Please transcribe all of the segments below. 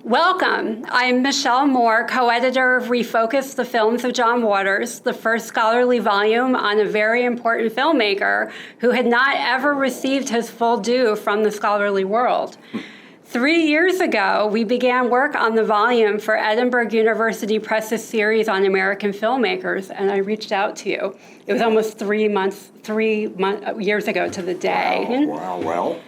Welcome. I'm Michelle Moore, co-editor of ReFocus, The Films of John Waters, the first scholarly volume on a very important filmmaker who had not ever received his full due from the scholarly world. 3 years ago, we began work on the volume for Edinburgh University Press's series on American filmmakers, and I reached out to you. It was almost 3 years ago to the day. Wow. Well,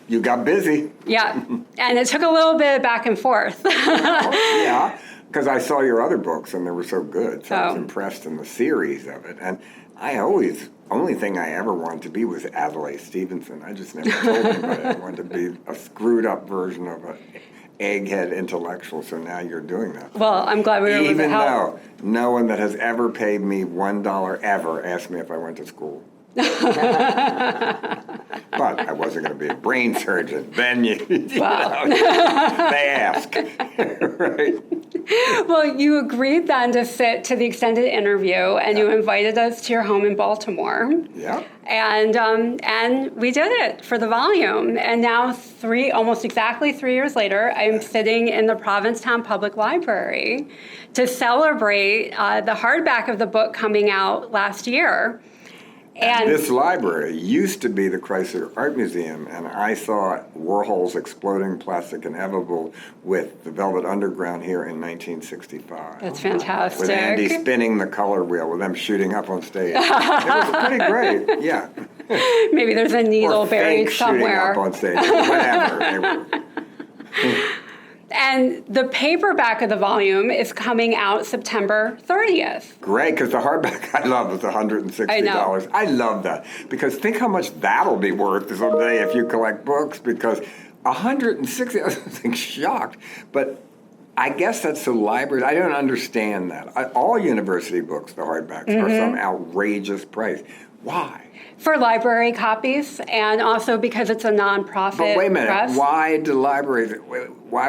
you got busy. Yeah, and it took a little bit of back and forth. Yeah, because I saw your other books and they were so good, so I was impressed in the series of it. And only thing I ever wanted to be was Adlai Stevenson. I just never told anybody I wanted to be a screwed up version of an egghead intellectual, so now you're doing that. Well, I'm glad we were able to help. Even though no one that has ever paid me $1 ever asked me if I went to school. But I wasn't going to be a brain surgeon. Then they ask, right? Well, you agreed then to sit to the extended interview, and you invited us to your home in Baltimore. Yeah. And we did it for the volume. And now almost exactly 3 years later, I'm sitting in the Provincetown Public Library to celebrate the hardback of the book coming out last year. And this library used to be the Chrysler Art Museum, and I saw Warhol's Exploding Plastic Inevitable with the Velvet Underground here in 1965. That's fantastic. With Andy spinning the color wheel, with them shooting up on stage. It was pretty great, yeah. Maybe there's a needle buried somewhere. Shooting up on stage, whatever. They were. And the paperback of the volume is coming out September 30th. Great, because the hardback I love is $160. I know. I love that. Because think how much that'll be worth someday if you collect books, because $160, I was shocked. But I guess that's the library. I don't understand that. All university books, the hardbacks, are some outrageous price. Why? For library copies, and also because it's a nonprofit But wait a minute, press. why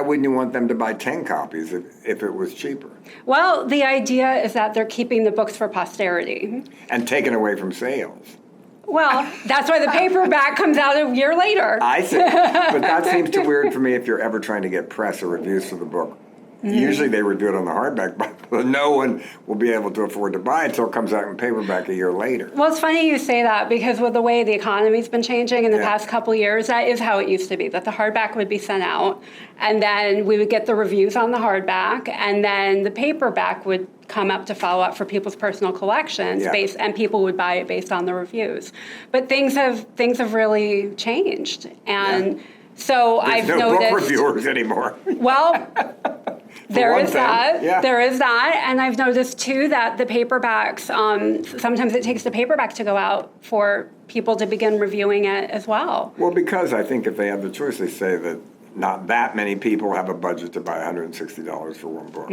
wouldn't you want them to buy 10 copies if it was cheaper? Well, the idea is that they're keeping the books for posterity. And taken away from sales. Well, that's why the paperback comes out a year later. I see. But that seems too weird for me if you're ever trying to get press or reviews for the book. Usually they would do it on the hardback, but no one will be able to afford to buy it until it comes out in paperback a year later. Well, it's funny you say that, because with the way the economy's been changing in the past couple of years, that is how it used to be, that the hardback would be sent out, and then we would get the reviews on the hardback, and then the paperback would come up to follow up for people's personal collections, and people would buy it based on the reviews. But things have really changed, and so I've noticed... There's no book reviewers anymore. Well... There is that. Yeah. There is that. And I've noticed, too, that the paperbacks, sometimes it takes the paperback to go out for people to begin reviewing it as well. Well, because I think if they have the choice, they say that not that many people have a budget to buy $160 for one book.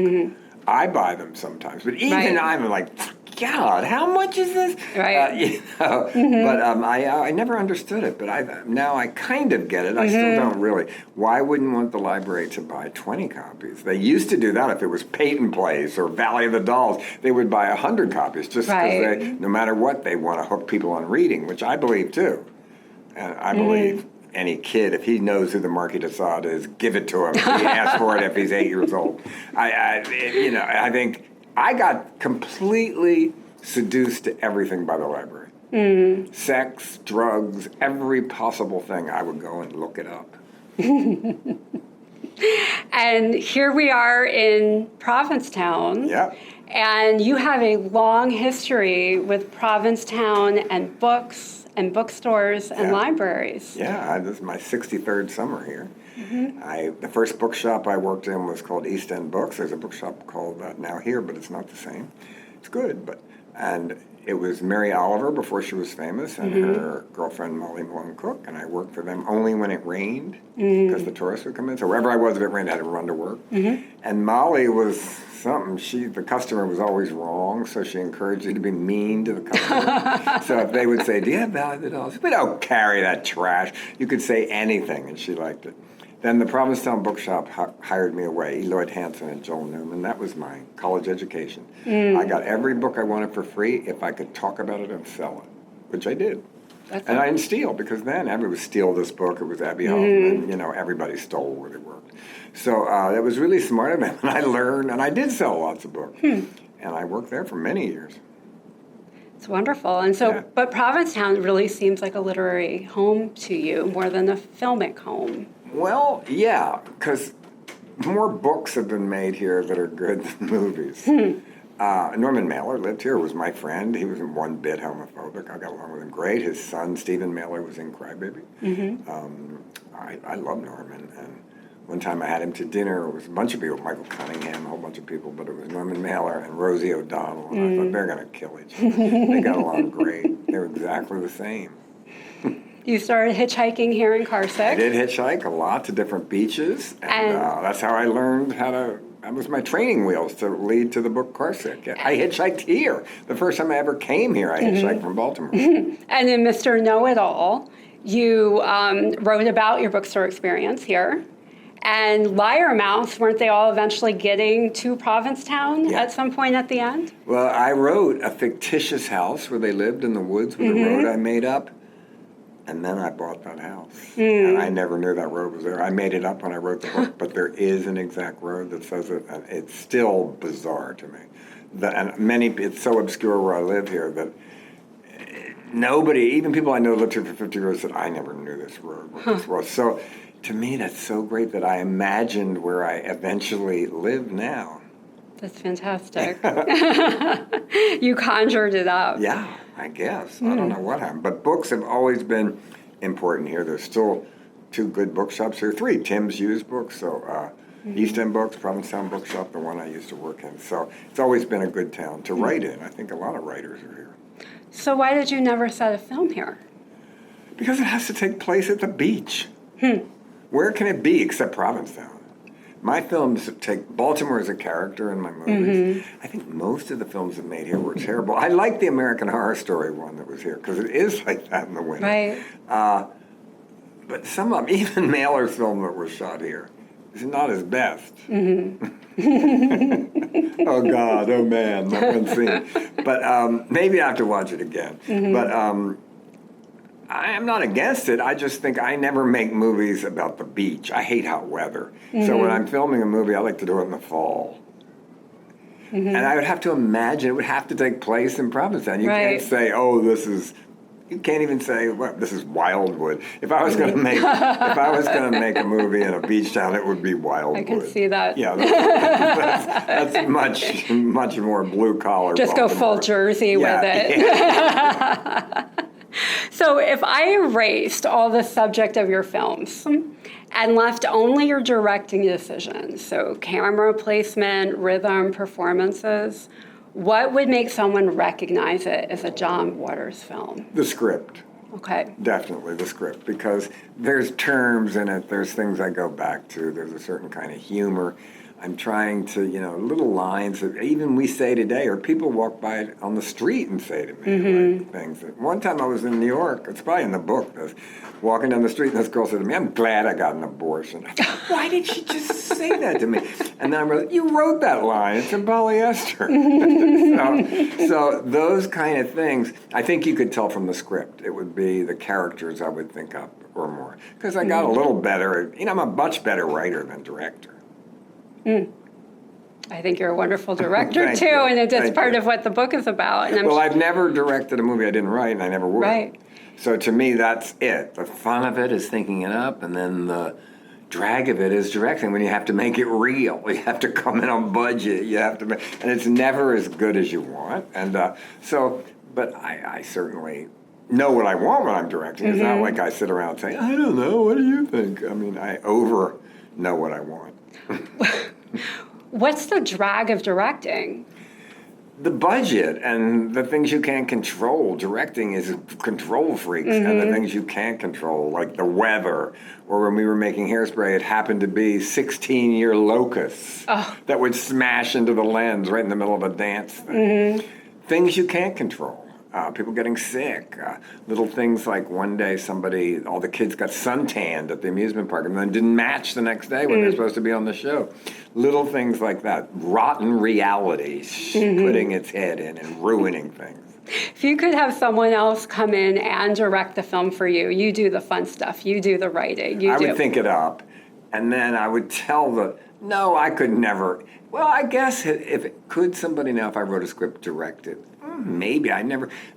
I buy them sometimes. But even I'm like, God, how much is this? Right. But I never understood it. But now I kind of get it. I still don't really. Why wouldn't want the library to buy 20 copies? They used to do that if it was Peyton Place or Valley of the Dolls. They would buy 100 copies just because no matter what, they want to hook people on reading, which I believe too. And I believe any kid, if he knows who the Marquis de Sade is, give it to him. He asks for it if he's 8 years old. I think I got completely seduced to everything by the library. Sex, drugs, every possible thing. I would go and look it up. And here we are in Provincetown. Yep. And you have a long history with Provincetown and books and bookstores and libraries. Yeah, this is my 63rd summer here. The first bookshop I worked in was called East End Books. There's a bookshop called Now Here, but it's not the same. It's good, and it was Mary Oliver before she was famous, and her girlfriend Molly Malone Cook, and I worked for them only when it rained, because the tourists would come in. So wherever I was, if it rained, I had to run to work. And Molly was something. The customer was always wrong, so she encouraged you to be mean to the customer. So if they would say, "Do you have Valley of the Dolls?" We don't carry that trash. You could say anything, and she liked it. Then the Provincetown Bookshop hired me away, Lloyd Hansen and Joel Newman. That was my college education. I got every book I wanted for free if I could talk about it and sell it, which I did. And I didn't steal, because then everybody would steal this book. It was Abby Hoffman, you know, everybody stole where they worked. So that was really smart of me. And I learned, and I did sell lots of books. And I worked there for many years. It's wonderful. And so, but Provincetown really seems like a literary home to you more than a filmic home. Well, yeah, because more books have been made here that are good than movies. Norman Mailer lived here, was my friend. He wasn't one bit homophobic. I got along with him great. His son, Stephen Mailer, was in Crybaby. I love Norman. And one time I had him to dinner. It was a bunch of people, Michael Cunningham, a whole bunch of people, but it was Norman Mailer and Rosie O'Donnell. And I thought, they're going to kill each other. They got along great. They were exactly the same. You started hitchhiking here in Carsick. I did hitchhike a lot to different beaches. And that's how I learned how to... That was my training wheels to lead to the book Carsick. I hitchhiked here. The first time I ever came here, I hitchhiked from Baltimore. And in Mr. Know-It-All, you wrote about your bookstore experience here. And Liar Mouse, weren't they all eventually getting to Provincetown at some point at the end? Well, I wrote a fictitious house where they lived in the woods with a road I made up. And then I bought that house. And I never knew that road was there. I made it up when I wrote the book, but there is an exact road that says it. And it's still bizarre to me. It's so obscure where I live here that nobody, even people I know lived here for 50 years, said, I never knew this road, what this was. So to me, that's so great that I imagined where I eventually live now. That's fantastic. You conjured it up. Yeah, I guess. I don't know what happened. But books have always been important here. There's still 2 good bookshops here. 3, Tim's Used Books. So East End Books, Provincetown Bookshop, the one I used to work in. So it's always been a good town to write in. I think a lot of writers are here. So why did you never set a film here? Because it has to take place at the beach. Where can it be except Provincetown? My films take Baltimore as a character in my movies. I think most of the films that made here were terrible. I like the American Horror Story one that was here, because it is like that in the winter. Right. But some of them, even Mailer's film that was shot here, is not his best. Oh God, oh man, that one scene. But maybe I have to watch it again. But I am not against it. I just think I never make movies about the beach. I hate hot weather. So when I'm filming a movie, I like to do it in the fall. And I would have to imagine it would have to take place in Provincetown. You can't say, oh, this is... You can't even say, well, this is Wildwood. If I was going to make, make a movie in a beach town, it would be Wildwood. I can see that. Yeah, that's much more blue collar. Just Baltimore. go full Jersey with it. Yeah. So if I erased all the subject of your films and left only your directing decisions, so camera placement, rhythm, performances, what would make someone recognize it as a John Waters film? The script. Okay. Definitely the script, because there's terms in it, there's things I go back to, there's a certain kind of humor. I'm trying to, little lines that even we say today, or people walk by on the street and say to me, like, things. One time I was in New York, it's probably in the book, I was walking down the street and this girl said to me, I'm glad I got an abortion. I thought, why did she just say that to me? And then I realized, you wrote that line, it's in polyester. so those kind of things, I think you could tell from the script. It would be the characters I would think up or more. Because I got a little better, I'm a much better writer than director. I think you're a wonderful director, too, and it's part of what the book is about. And I've never directed a movie I didn't write, and I never would. Right. So to me, that's it. The fun of it is thinking it up, and then the drag of it is directing, when you have to make it real. You have to come in on budget. You have to and it's never as good as you want. And but I certainly know what I want when I'm directing. It's not like I sit around saying, I don't know, what do you think? I mean, I know what I want. What's the drag of directing? The budget and the things you can't control. Directing is control freaks, and the things you can't control, like the weather, or when we were making Hairspray, it happened to be 16-year locusts that would smash into the lens right in the middle of a dance thing. Things you can't control. people getting sick, little things like one day all the kids got suntanned at the amusement park and then didn't match the next day when they're supposed to be on the show. Little things like that. Rotten reality putting its head in and ruining things. If you could have someone else come in and direct the film for you, you do the fun stuff, you do the writing, I would think it up, and then I would tell no, I could never. Well, I guess could somebody now, if I wrote a script, direct it? Maybe.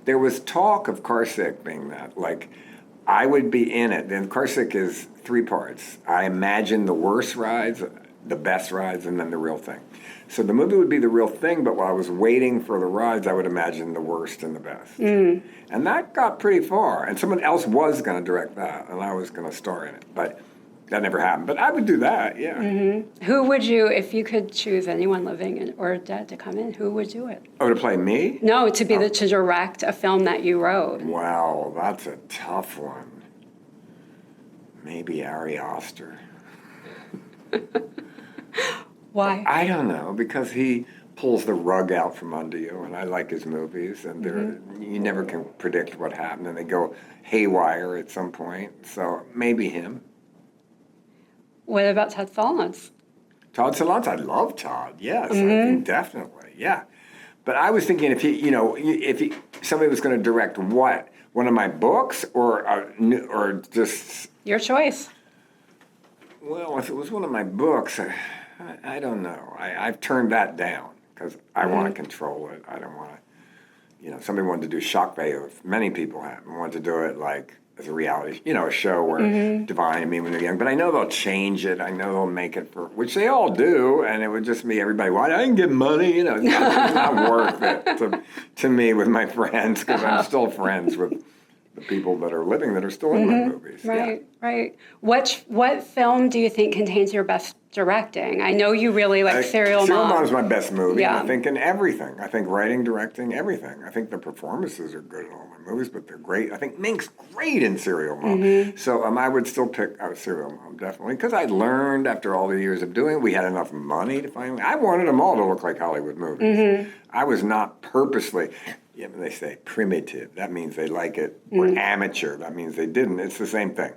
There was talk of Carsick being that. Like, I would be in it. And Carsick is 3 parts. I imagine the worst rides, the best rides, and then the real thing. So the movie would be the real thing, but while I was waiting for the rides, I would imagine the worst and the best. And that got pretty far. And someone else was going to direct that, and I was going to star in it. But that never happened. But I would do that, yeah. Who would you, if you could choose anyone living or dead to come in, who would do it? Oh, to play me? No, to direct a film that you wrote. Wow, that's a tough one. Maybe Ari Aster. Why? I don't know, because he pulls the rug out from under you, and I like his movies, and you never can predict what happened, and they go haywire at some point, so maybe him. What about Todd Solondz? Todd Solondz, I love Todd, yes, I think definitely, yeah. But I was thinking if somebody was going to direct what? One of my books, or just... Your choice. Well, if it was one of my books, I don't know. I've turned that down because I want to control it. I don't want to, somebody wanted to do Shock Value. Many people have wanted to do it like as a reality, a show where Divine and me when they're young. But I know they'll change it. I know they'll make it which they all do, and it would just be everybody, I didn't get money, it's not worth it to me with my friends, because I'm still friends with the people that are living that are still in my movies. Right, right. What film do you think contains your best directing? I know you really like Serial Mom. Serial Mom is my best movie. Yeah. I think in everything. I think writing, directing, everything. I think the performances are good in all my movies, but they're great. I think Mink's great in Serial Mom. So I would still pick Serial Mom, definitely, because I learned after all the years of doing it, we had enough money to find. I wanted them all to look like Hollywood movies. I was not purposely. Yeah, when they say primitive, that means they like it. Or amateur, that means they didn't. It's the same thing.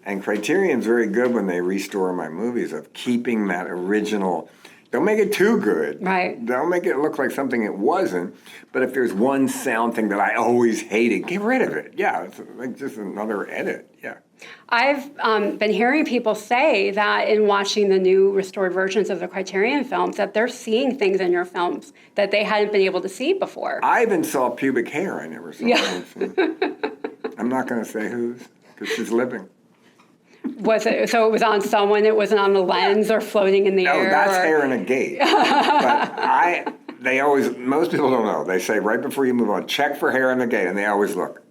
And Criterion's very good when they restore my movies of keeping that original. Don't make it too good. Right. Don't make it look like something it wasn't. But if there's one sound thing that I always hated, get rid of it. Yeah, it's like just another edit. Yeah. I've been hearing people say that in watching the new restored versions of the Criterion films, that they're seeing things in your films that they hadn't been able to see before. I even saw pubic hair I never saw. Yeah. I'm not going to say whose, because she's living. Was it? So it was on someone? It wasn't on the lens or floating in the air? No, that's hair in a gate. But most people don't know. They say right before you move on, check for hair in the gate, and they always look.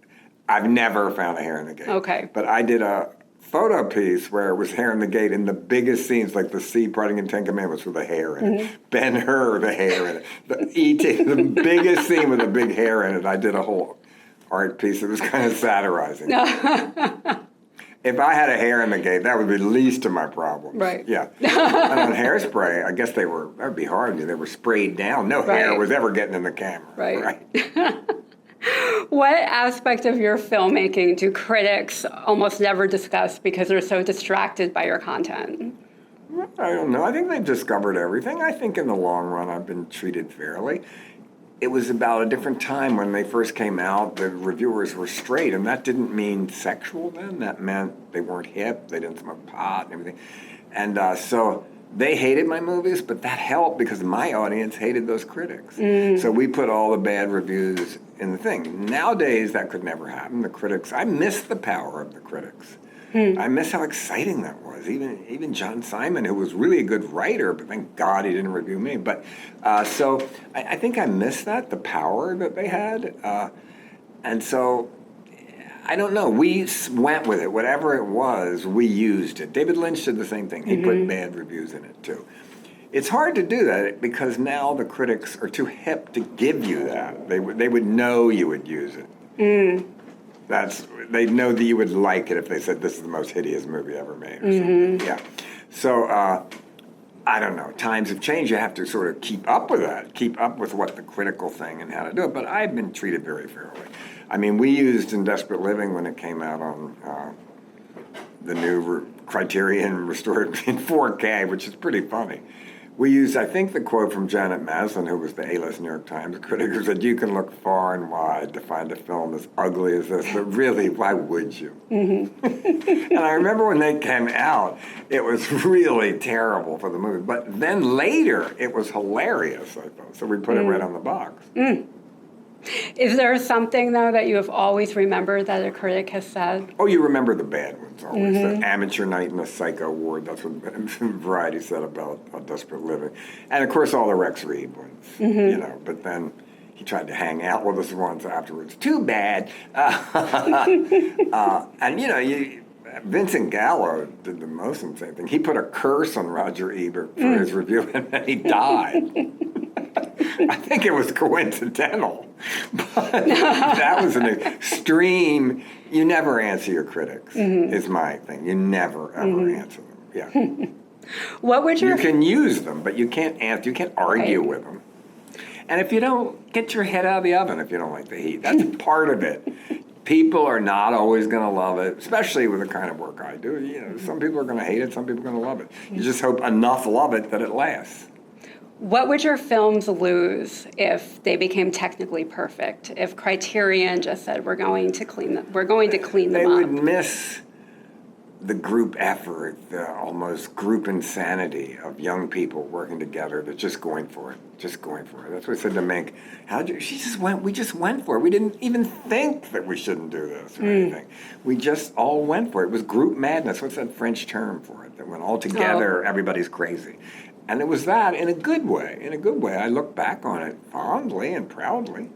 I've never found a hair in the gate. Okay. But I did a photo piece where it was hair in the gate in the biggest scenes, like the sea parting in Ten Commandments with the hair in it. Ben-Hur, the hair in it. The E.T., the biggest scene with a big hair in it. I did a whole art piece that was kind of satirizing. If I had a hair in the gate, that would be the least of my problems. Right. Yeah. And on Hairspray, I guess that would be hard. They were sprayed down. No hair was ever getting in the camera. Right. What aspect of your filmmaking do critics almost never discuss because they're so distracted by your content? I don't know. I think they've discovered everything. I think in the long run, I've been treated fairly. It was about a different time when they first came out. The reviewers were straight, and that didn't mean sexual then. That meant they weren't hip, they didn't smoke pot and everything. And so they hated my movies, but that helped because my audience hated those critics. So we put all the bad reviews in the thing. Nowadays, that could never happen. The critics, I miss the power of the critics. I miss how exciting that was. Even John Simon, who was really a good writer, but thank God he didn't review me. But so I think I miss that, the power that they had. And so I don't know. We went with it. Whatever it was, we used it. David Lynch did the same thing. He put bad reviews in it, too. It's hard to do that because now the critics are too hip to give you that. They would know you would use it. They know that you would like it if they said this is the most hideous movie ever made or something. Yeah. So I don't know, times have changed. You have to sort of keep up with that, keep up with what the critical thing and how to do it. But I've been treated very fairly. I mean, we used In Desperate Living when it came out on the new Criterion restored in 4K, which is pretty funny. We used, I think, the quote from Janet Maslin, who was the A-list New York Times critic, who said, "You can look far and wide to find a film as ugly as this, but really, why would you?" And I remember when they came out, it was really terrible for the movie. But then later, it was hilarious, I thought. So we put it right on the box. Is there something, though, that you have always remembered that a critic has said? Oh, you remember the bad ones always. The Amateur Night and the Psycho Award, that's what Variety said about Desperate Living. And, of course, all the Rex Reed ones, you know. But then he tried to hang out with us once afterwards. Too bad. And, you know, Vincent Gallo did the most insane thing. He put a curse on Roger Ebert for his review, and then he died. I think it was coincidental, but that was an extreme. You never answer your critics, is my thing. You never, ever answer them. Yeah. What would You can use them, but you can't answer, you can't argue with them. And if you don't, get your head out of the oven if you don't like the heat. That's part of it. People are not always going to love it, especially with the kind of work I do. You know, some people are going to hate it, some people are going to love it. You just hope enough love it that it lasts. What would your films lose if they became technically perfect? If Criterion just said we're going to clean them They up? would miss the group effort, the almost group insanity of young people working together. They're just going for it, just going for it. That's what I said to Mink. We just went for it. We didn't even think that we shouldn't do this or anything. We just all went for it. It was group madness. What's that French term for it? That when all together, everybody's crazy. And it was that in a good way. In a good way. I look back on it fondly and proudly.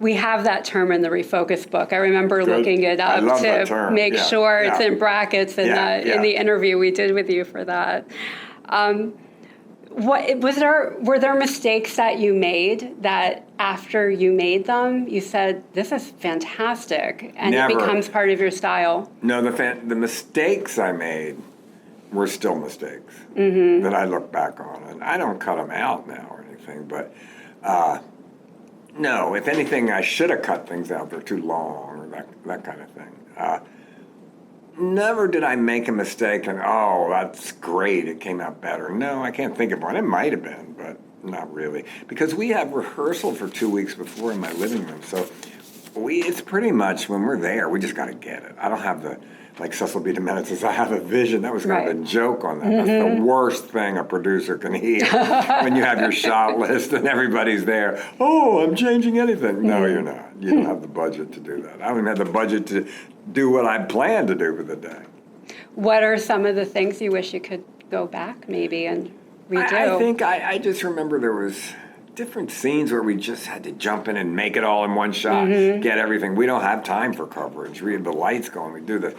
We have that term in the ReFocus book. I remember looking it up to make sure it's in brackets in the interview we did with you for that. Were there mistakes that you made that after you made them, you said, this is fantastic, and Never. It becomes part of your style? No, the mistakes I made were still mistakes that I look back on. And I don't cut them out now or anything, but no, if anything, I should have cut things out. They're too long or that kind of thing. Never did I make a mistake and, oh, that's great, it came out better. No, I can't think of one. It might have been, but not really. Because we have rehearsal for 2 weeks before in my living room. So it's pretty much when we're there, we just got to get it. I don't have like Cecil B. DeMented says, I have a vision. That was kind of a joke on that. That's the worst thing a producer can hear when you have your shot list and everybody's there. Oh, I'm changing anything. No, you're not. You don't have the budget to do that. I don't even have the budget to do what I planned to do for the day. What are some of the things you wish you could go back maybe and redo? I think I just remember there was different scenes where we just had to jump in and make it all in one shot, get everything. We don't have time for coverage. We have the lights going, we do this.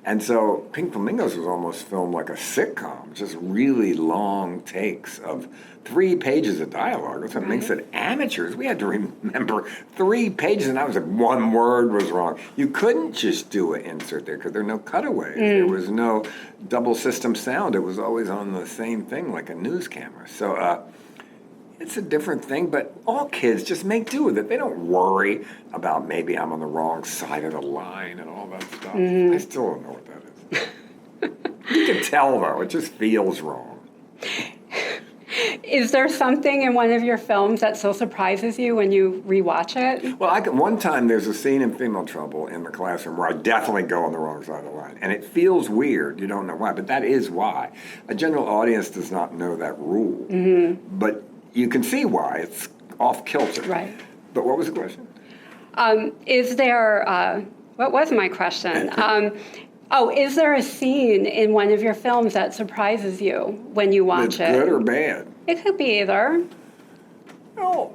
And so Pink Flamingos was almost filmed like a sitcom, just really long takes of 3 pages of dialogue. That's what makes it amateurs. We had to remember 3 pages, and I was like, one word was wrong. You couldn't just do an insert there because there are no cutaways. There was no double system sound. It was always on the same thing like a news camera. So it's a different thing, but all kids just make do with it. They don't worry about maybe I'm on the wrong side of the line and all that stuff. I still don't know what that is. You can tell, though. It just feels wrong. Is there something in one of your films that still surprises you when you rewatch it? Well, one time there's a scene in Female Trouble in the classroom where I definitely go on the wrong side of the line. And it feels weird. You don't know why, but that is why. A general audience does not know that rule. But you can see why. It's off kilter. Right. But what was the question? Is there, what was my question? Is there a scene in one of your films that surprises you when you watch it? Good or bad? It could be either. No,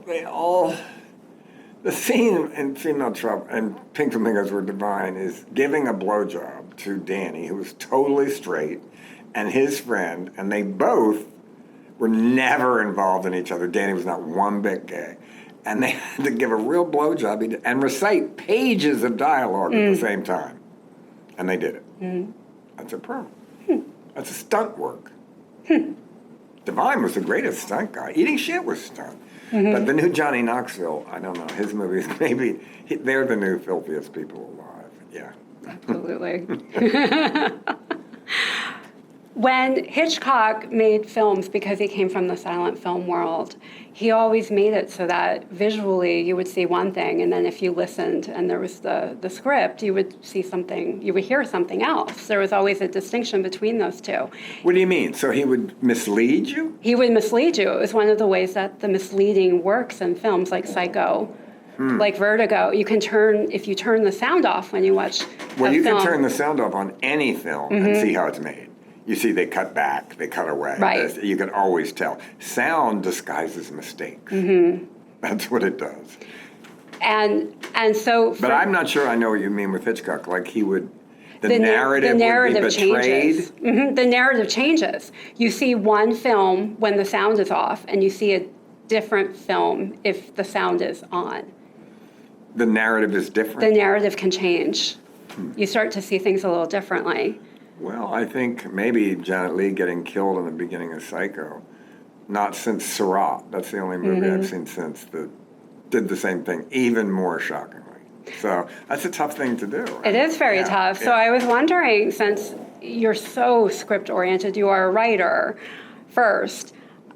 the scene in Female Trouble and Pink Flamingos Were Divine is giving a blowjob to Danny, who was totally straight, and his friend, and they both were never involved in each other. Danny was not one bit gay. And they had to give a real blowjob and recite pages of dialogue at the same time. And they did it. That's a pro. That's a stunt work. Don't Divine was the greatest stunt guy. Eating shit was stunt. But the new Johnny Knoxville, I don't know, his movies, maybe, they're the new filthiest people alive. Yeah. Absolutely. When Hitchcock made films, because he came from the silent film world, he always made it so that visually you would see one thing, and then if you listened and there was the script, you would see something, you would hear something else. There was always a distinction between those two. What do you mean? So he would mislead you? He would mislead you. It was one of the ways that the misleading works in films like Psycho, like Vertigo. You can if you turn the sound off when you watch Well, a you film. can turn the sound off on any film and see how it's made. You see, they cut back, they cut away. Right. You can always tell. Sound disguises mistakes. That's what it does. And so... But I'm not sure I know what you mean with Hitchcock. Like he would, the narrative would be betrayed. changes. The narrative changes. You see one film when the sound is off, and you see a different film if the sound is on. The narrative is different. The narrative can change. You start to see things a little differently. Well, I think maybe Janet Leigh getting killed in the beginning of Psycho, not since Seurat. That's the only movie I've seen since that did the same thing, even more shockingly. So that's a tough thing to do. Right? It is very tough. So I was wondering, since you're so script-oriented, you are a writer first,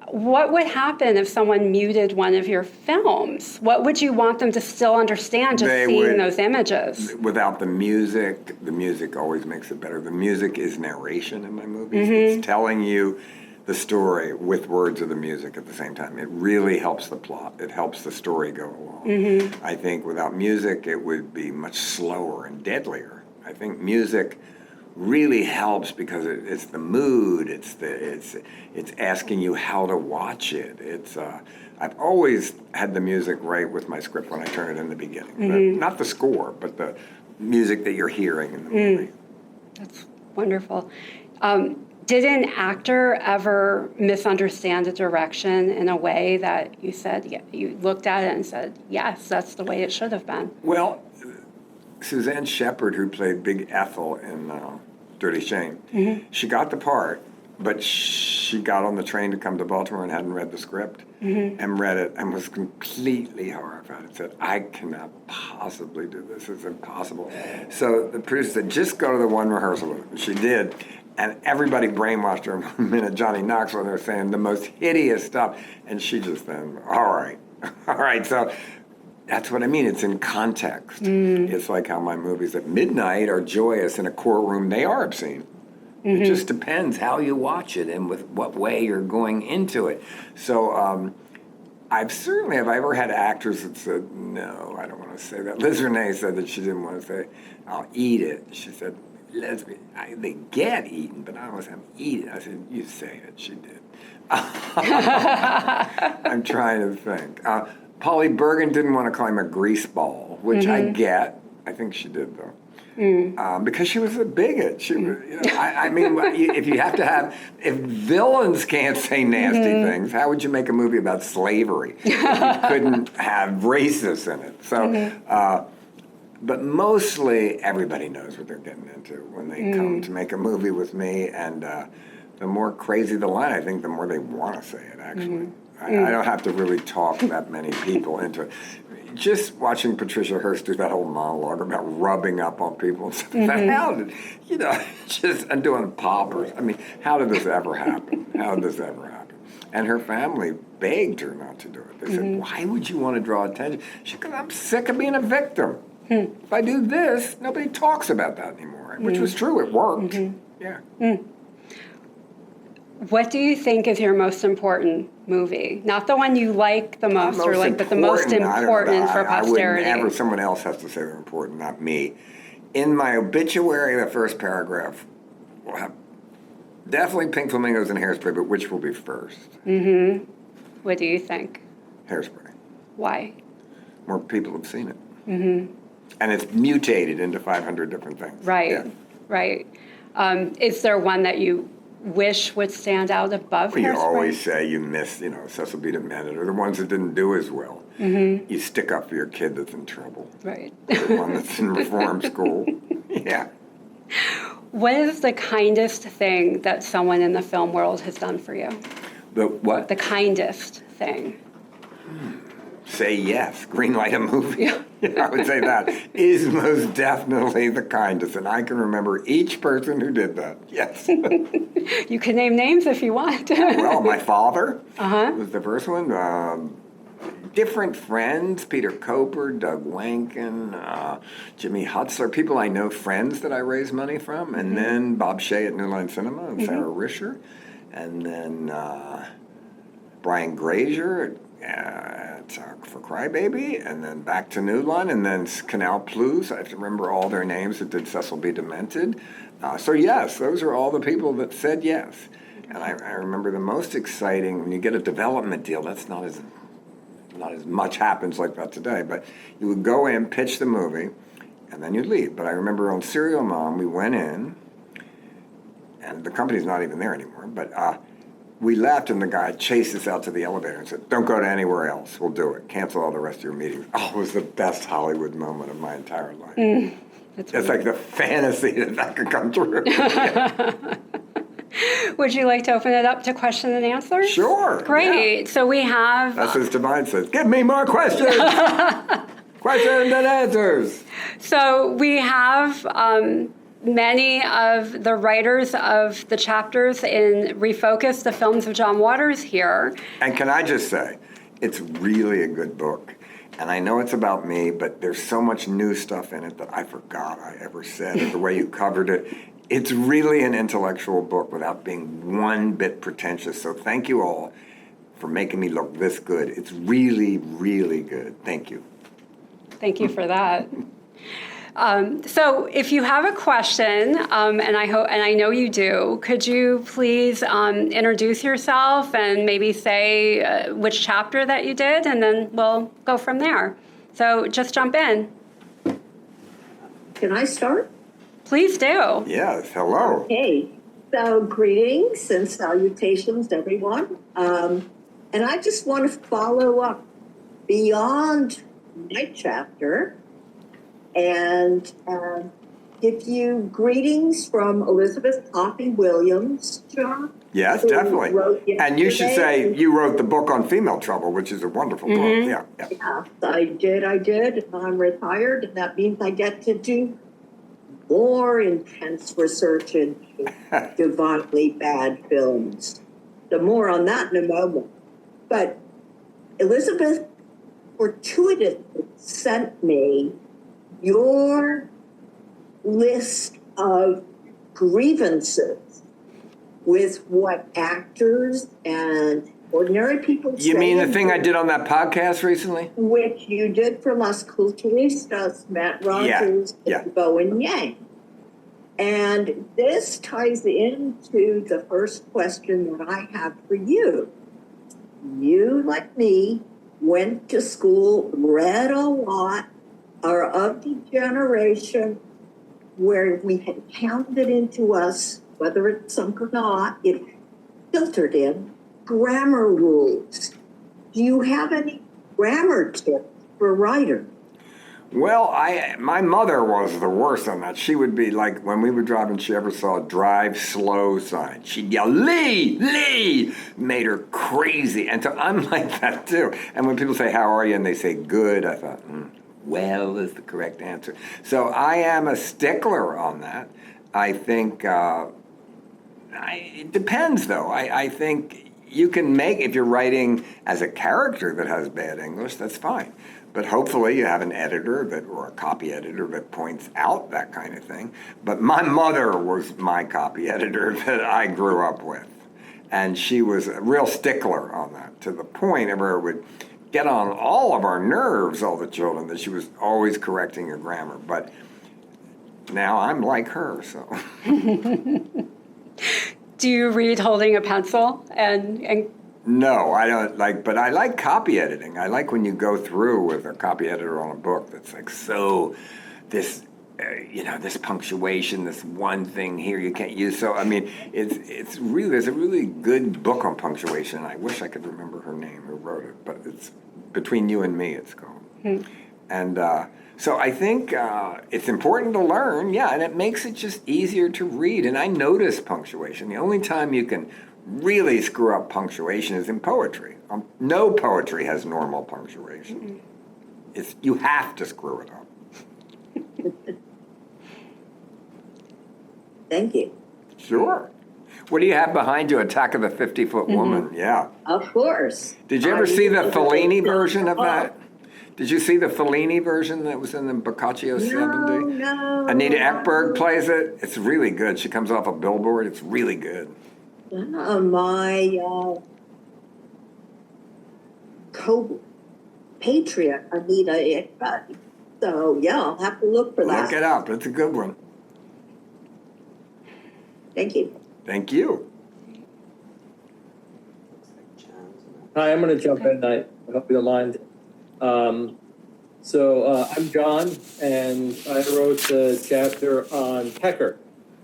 what would happen if someone muted one of your films? What would you want them to still understand just seeing those images? Without the music always makes it better. The music is narration in my movies. It's telling you the story with words of the music at the same time. It really helps the plot. It helps the story go along. I think without music, it would be much slower and deadlier. I think music really helps because it's the mood. It's asking you how to watch it. I've always had the music right with my script when I turn it in the beginning. Not the score, but the music that you're hearing in the movie. That's wonderful. Did an actor ever misunderstand a direction in a way that you said, you looked at it and said, yes, that's the way it should have been? Well, Suzanne Shepard, who played Big Ethel in Dirty Shame, she got the part, but she got on the train to come to Baltimore and hadn't read the script and read it and was completely horrified and said, I cannot possibly do this. It's impossible. So the producer said, just go to the one rehearsal with it. And she did. And everybody brainwashed her in 1 minute. Johnny Knoxville, they're saying the most hideous stuff. And she just then, all right. So that's what I mean. It's in context. It's like how my movies at midnight are joyous. In a courtroom, they are obscene. It just depends how you watch it and with what way you're going into it. So have I ever had actors that said, no, I don't want to say that. Liz Renee said that she didn't want to say, I'll eat it. She said, they get eaten, but I don't want to have them eat it. I said, you say it. She did. I'm trying to think. Polly Bergen didn't want to call him a grease ball, which I get. I think she did, though. Because she was a bigot. She was, I mean, if you have to have, if villains can't say nasty things, how would you make a movie about slavery if you couldn't have racists in it? So, but mostly everybody knows what they're getting into when they come to make a movie with me, and the more crazy the line, I think, the more they want to say it, actually. I don't have to really talk that many people into it. Just watching Patricia Hearst do that whole monologue about rubbing up on people and stuff. How did, and doing poppers. I mean, how did this ever happen? And her family begged her not to do it. They said, why would you want to draw attention? She said, I'm sick of being a victim. If I do this, nobody talks about that anymore, which was true. It worked. Yeah. What do you think is your most important movie? Not the one you like the most, but the most important for posterity. I would never, someone else has to say they're important, not me. In my obituary, the first paragraph will have definitely Pink Flamingos and Hairspray, but which will be first? What do you think? Hairspray. Why? More people have seen it. And it's mutated into 500 different things. Right, yeah. Right. Is there one that you wish would stand out above Hairspray? You always say you miss, Cecil B. DeMented, or the ones that didn't do as well. You stick up for your kid that's in trouble. Right. The one that's in reform school. Yeah. What is the kindest thing that someone in the film world has done for you? The what? The kindest thing. Say yes. Greenlight a movie. Yeah. I would say that is most definitely the kindest. And I can remember each person who did that. Yes. You can name names if you want. Well, my father was the first one. Different friends, Peter Coper, Doug Wankin, Jimmy Hutzler, people I know, friends that I raised money from. And then Bob Shea at New Line Cinema and Sarah Risher. And then Brian Grazier for Crybaby, and then back to New Line, and then Canal Plus. I have to remember all their names that did Cecil B. Demented. So yes, those are all the people that said yes. And I remember the most exciting, when you get a development deal, that's not as much happens like that today, but you would go in, pitch the movie, and then you'd leave. But I remember on Serial Mom, we went in, and the company's not even there anymore, but we left, and the guy chased us out to the elevator and said, "Don't go to anywhere else. We'll do it. Cancel all the rest of your meetings." Oh, it was the best Hollywood moment of my entire life. It's like the fantasy that could come true. Yeah. Would you like to open it up to question and answers? Sure. Great. Yeah. So we have... That's as Divine says, give me more questions. Questions and answers. So we have many of the writers of the chapters in ReFocus, the films of John Waters here. And can I just say, it's really a good book. And I know it's about me, but there's so much new stuff in it that I forgot I ever said, and the way you covered it. It's really an intellectual book without being one bit pretentious. So thank you all for making me look this good. It's really, really good. Thank you. Thank you for that. So if you have a question, and I know you do, could you please introduce yourself and maybe say which chapter that you did, and then we'll go from there. So just jump in. Can I start? Please do. Yes, hello. Okay, so greetings and salutations, everyone. And I just want to follow up beyond my chapter and give you greetings from Elizabeth Coffey Williams, John. Yes, definitely. And you should say you wrote the book on female trouble, which is a wonderful book. Yeah. Yes, I did. I'm retired, and that means I get to do more intense research into divinely bad films. So more on that in a moment. But Elizabeth fortuitously sent me your list of grievances with what actors and ordinary people say. You mean the thing I did on that podcast recently? Which you did for Las Culturistas, Matt Rogers, and Bowen Yang. And this ties into the first question that I have for you. You, like me, went to school, read a lot, are of the generation where we had pounded into us, whether it sunk or not, it filtered in, grammar rules. Do you have any grammar tips for writers? Well, my mother was the worst on that. She would be like, when we were driving, she ever saw a drive slow sign, she'd yell, "Lee, Lee!" Made her crazy. And so I'm like that too. And when people say, "How are you?" and they say, "Good," I thought, well is the correct answer. So I am a stickler on that. I think, it depends though. I think you can make, if you're writing as a character that has bad English, that's fine. But hopefully you have an editor or a copy editor that points out that kind of thing. But my mother was my copy editor that I grew up with. And she was a real stickler on that, to the point of where it would get on all of our nerves, all the children, that she was always correcting your grammar. But now I'm like her, so. Do you read holding a pencil and No, I don't like, but I like copy editing. I like when you go through with a copy editor on a book that's like, so this, this punctuation, this one thing here you can't use. So, I mean, it's really, there's a really good book on punctuation. I wish I could remember her name, who wrote it, but it's Between You and Me, it's called. And so I think it's important to learn, and it makes it just easier to read. And I notice punctuation. The only time you can really screw up punctuation is in poetry. No poetry has normal punctuation. You have to screw it up. Thank you. Sure. What do you have behind you? Attack of the 50-Foot Woman. Yeah. Of course. Did you ever see the Fellini version of that? Did you see the Fellini version that was in the Boccaccio 70? No. Anita Ekberg plays it. It's really good. She comes off a billboard. It's really good. My co-patriot, Anita Ekberg. So, yeah, I'll have to look for that. Look it up. It's a good one. Thank you. Thank you. Hi, I'm going to jump in. I hope you don't mind. I'm John, and I wrote the chapter on Pecker.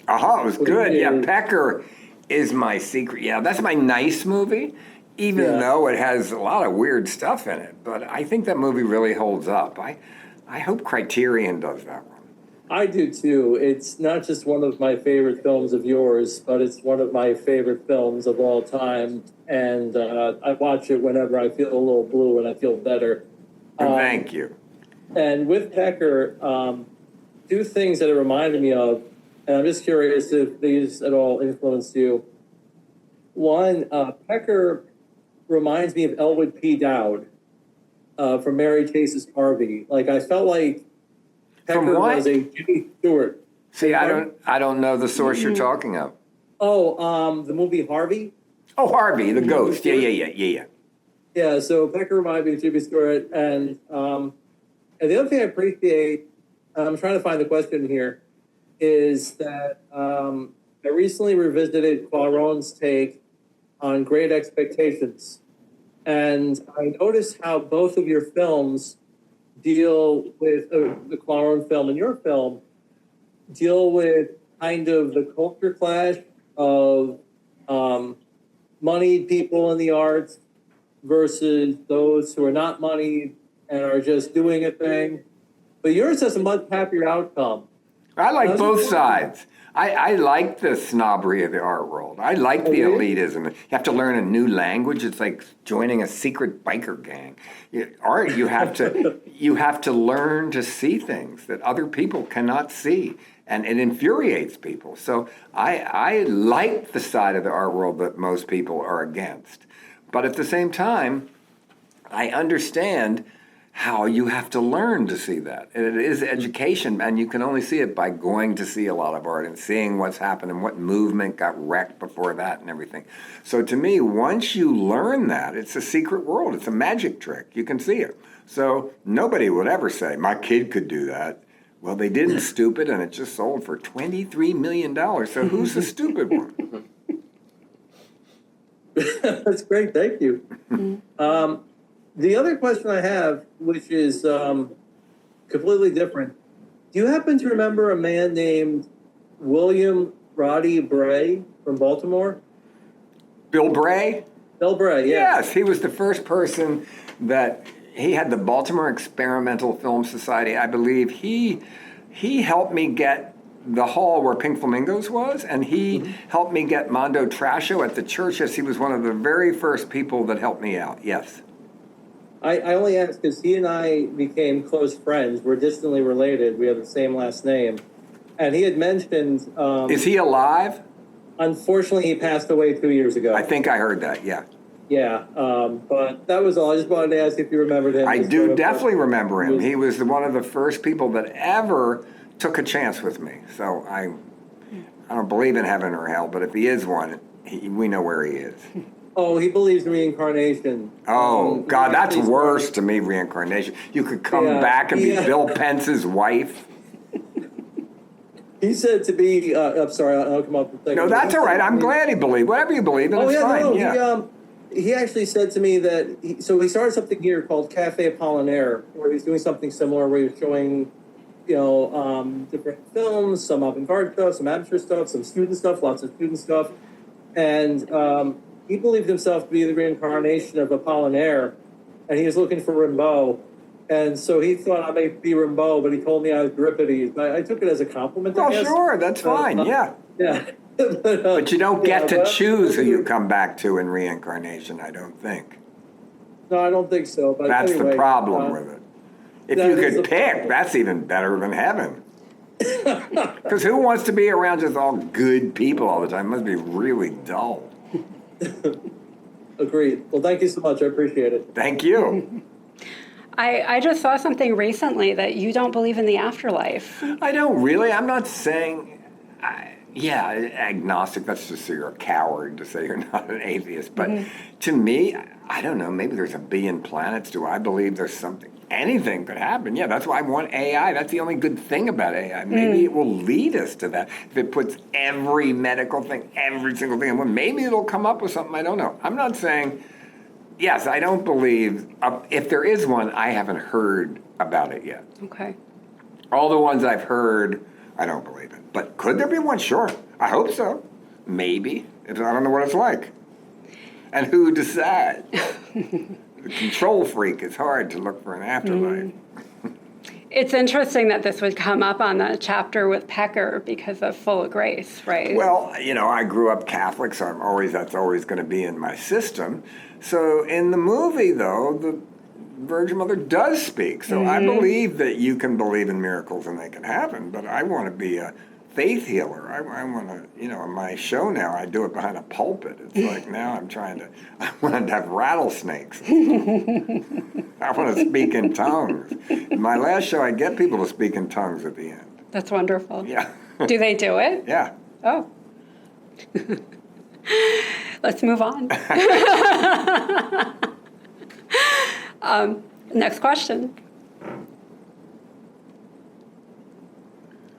It was good. Yeah, Pecker is my secret. Yeah, that's my nice movie, even though it has a lot of weird stuff in it. But I think that movie really holds up. I hope Criterion does that one. I do too. It's not just one of my favorite films of yours, but it's one of my favorite films of all time. And I watch it whenever I feel a little blue and I feel better. Thank you. And with Pecker, two things that it reminded me of, and I'm just curious if these at all influenced you. One, Pecker reminds me of Elwood P. Dowd from Mary Chase's Harvey. Like, I felt like Pecker was a Jimmy Stewart. See, I don't know the source you're talking of. Oh, the movie Harvey? Oh, Harvey, the ghost. Yeah. Yeah, so Pecker reminded me of Jimmy Stewart. And the other thing I appreciate, I'm trying to find the question here, is that I recently revisited Cuarón's take on Great Expectations. And I noticed how both of your films deal with, the Cuarón film and your film, deal with kind of the culture clash of moneyed people in the arts versus those who are not moneyed and are just doing a thing. But yours has a much happier outcome. I like both sides. I like the snobbery of the art world. I like the elitism. You have to learn a new language. It's like joining a secret biker gang. Art, you have to learn to see things that other people cannot see, and it infuriates people. So I like the side of the art world that most people are against. But at the same time, I understand how you have to learn to see that. And it is education, and you can only see it by going to see a lot of art and seeing what's happened and what movement got wrecked before that and everything. So to me, once you learn that, it's a secret world. It's a magic trick. You can see it. So nobody would ever say, my kid could do that. Well, they didn't, stupid, and it just sold for $23 million. So who's the stupid one? That's great. Thank you. The other question I have, which is completely different, do you happen to remember a man named William Roddy Bray from Baltimore? Bill Bray? Bill Bray, yeah. Yes, he was the first person that, he had the Baltimore Experimental Film Society. I believe he helped me get the hall where Pink Flamingos was, and he helped me get Mondo Trasho at the church. Yes, he was one of the very first people that helped me out, yes. I only asked because he and I became close friends. We're distantly related. We have the same last name. And he had mentioned... is he alive? Unfortunately, he passed away 2 years ago. I think I heard that, yeah. Yeah, but that was all. I just wanted to ask if you remembered him. I do definitely remember him. He was one of the first people that ever took a chance with me. So I don't believe in heaven or hell, but if he is one, we know where he is. Oh, he believes in reincarnation. Oh, God, that's worse to me, reincarnation. You could come back and be Bill Pence's wife. He said to be, I'm sorry, I'll come up with things. No, that's all right. I'm glad he believed. Whatever you believe in, it's fine. He actually said to me that, he started something here called Cafe Apollinaire, where he's doing something similar, where he's showing, different films, some avant-garde stuff, some amateur stuff, some student stuff, lots of student stuff. And he believed himself to be the reincarnation of Apollinaire, and he was looking for Rimbaud. And so he thought I may be Rimbaud, but he told me I was Euripides. But I took it as a compliment. Well, sure, that's fine, yeah. Yeah. But you don't get to but- choose who you come back to in reincarnation, I don't think. No, I don't think so. But That's anyway, the problem with it. If that you is could the pick, problem. that's even better than heaven. Because who wants to be around just all good people all the time? It must be really dull. Agreed. Well, thank you so much. I appreciate it. Thank you. I just saw something recently that you don't believe in the afterlife. I don't really. I'm not saying, agnostic, that's just so you're a coward to say you're not an atheist. But to me, I don't know, maybe there's a billion planets. Do I believe there's something? Anything could happen. Yeah, that's why I want AI. That's the only good thing about AI. Maybe it will lead us to that. If it puts every medical thing, every single thing in one, maybe it'll come up with something. I don't know. I'm not saying, yes, I don't believe, if there is one, I haven't heard about it yet. Okay. All the ones I've heard, I don't believe it. But could there be one? Sure. I hope so. Maybe. I don't know what it's like. And who decides? The control freak, it's hard to look for an afterlife. It's interesting that this would come up on the chapter with Pecker because of Full of Grace, right? Well, I grew up Catholic, so that's always going to be in my system. So in the movie, though, the Virgin Mother does speak. So I believe that you can believe in miracles and they can happen, but I want to be a faith healer. I want to, in my show now, I do it behind a pulpit. It's like now I want to have rattlesnakes. I want to speak in tongues. In my last show, I get people to speak in tongues at the end. That's wonderful. Yeah. Do they do it? Yeah. Oh. Let's move on. Next question.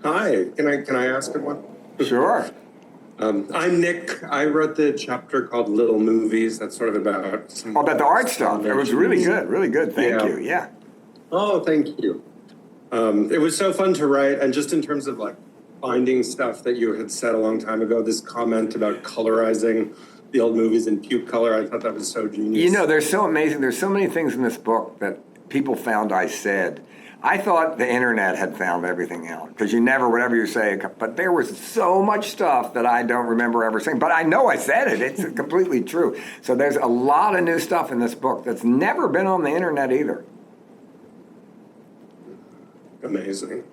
Hi, can I ask one? Sure. I'm Nick. I wrote the chapter called Little Movies. That's sort of about some About the art stuff. It was really good. Really good. Thank you. Yeah. Oh, thank you. It was so fun to write, and just in terms of like finding stuff that you had said a long time ago, this comment about colorizing the old movies in puke color, I thought that was so genius. They're so amazing. There's so many things in this book that people found I said. I thought the internet had found everything out, because you never, whatever you say, but there was so much stuff that I don't remember ever saying, but I know I said it. It's completely true. So there's a lot of new stuff in this book that's never been on the internet either. Amazing.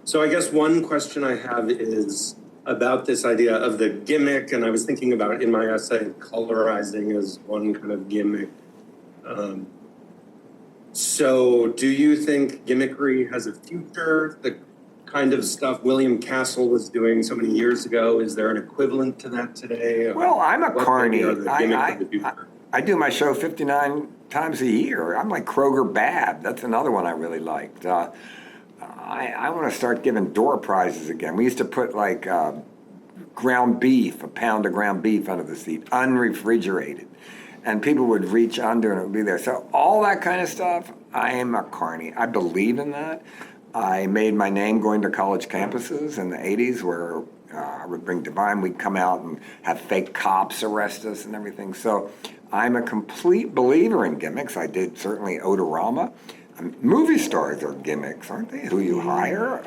So I guess one question I have is about this idea of the gimmick, and I was thinking about in my essay, colorizing as one kind of gimmick. So do you think gimmickry has a future? The kind of stuff William Castle was doing so many years ago, is there an equivalent to that today? Well, I'm a What carny. are the gimmicks of the future? I do my show 59 times a year. I'm like Kroger Bab. That's another one I really liked. I want to start giving door prizes again. We used to put like ground beef, a pound of ground beef under the seat, unrefrigerated. And people would reach under and it would be there. So all that kind of stuff, I am a carny. I believe in that. I made my name going to college campuses in the 80s where I would bring Divine. We'd come out and have fake cops arrest us and everything. So I'm a complete believer in gimmicks. I did certainly Odorama. Movie stars are gimmicks, aren't they? Who you hire.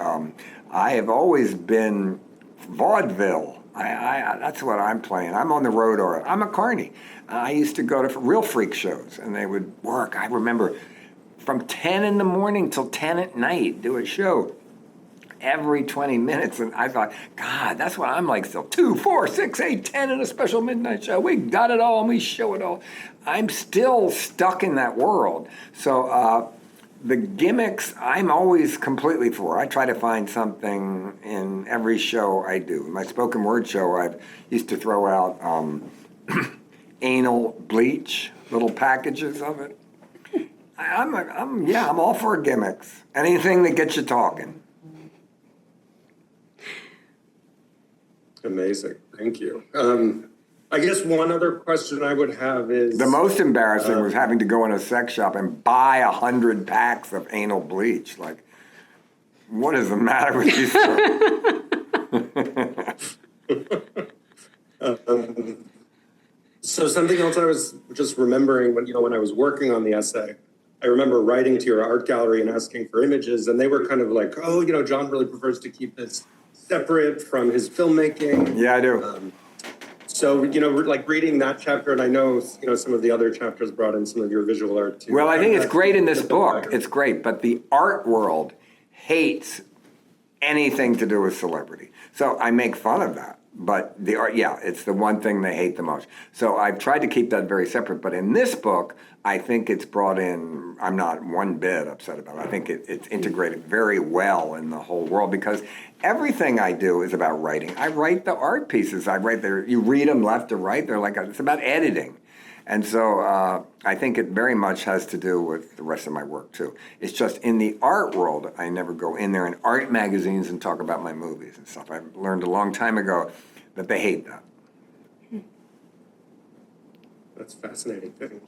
I have always been vaudeville. That's what I'm playing. I'm on the road, or I'm a carny. I used to go to real freak shows, and they would work. I remember from 10 in the morning till 10 at night, do a show every 20 minutes. And I thought, God, that's what I'm like still. 2, 4, 6, 8, 10 in a special midnight show. We got it all, and we show it all. I'm still stuck in that world. So the gimmicks, I'm always completely for. I try to find something in every show I do. In my spoken word show, I used to throw out anal bleach, little packages of it. I'm all for gimmicks. Anything that gets you talking. Amazing. Thank you. I guess one other question I would have is... The most embarrassing was having to go in a sex shop and buy 100 packs of anal bleach. Like, what is the matter with you? So something else I was just remembering when I was working on the essay, I remember writing to your art gallery and asking for images, and they were kind of like, oh, John really prefers to keep this separate from his filmmaking. Yeah, I do. So, like reading that chapter, and I know, some of the other chapters brought in some of your visual art too. Well, I think it's great in this book. It's great, but the art world hates anything to do with celebrity. So I make fun of that. But the art, yeah, it's the one thing they hate the most. So I've tried to keep that very separate. But in this book, I think it's brought in, I'm not one bit upset about it. I think it's integrated very well in the whole world because everything I do is about writing. I write the art pieces. I write there, you read them left to right. They're like, it's about editing. And so I think it very much has to do with the rest of my work too. It's just in the art world, I never go in there in art magazines and talk about my movies and stuff. I learned a long time ago that they hate that. That's fascinating. Thank you.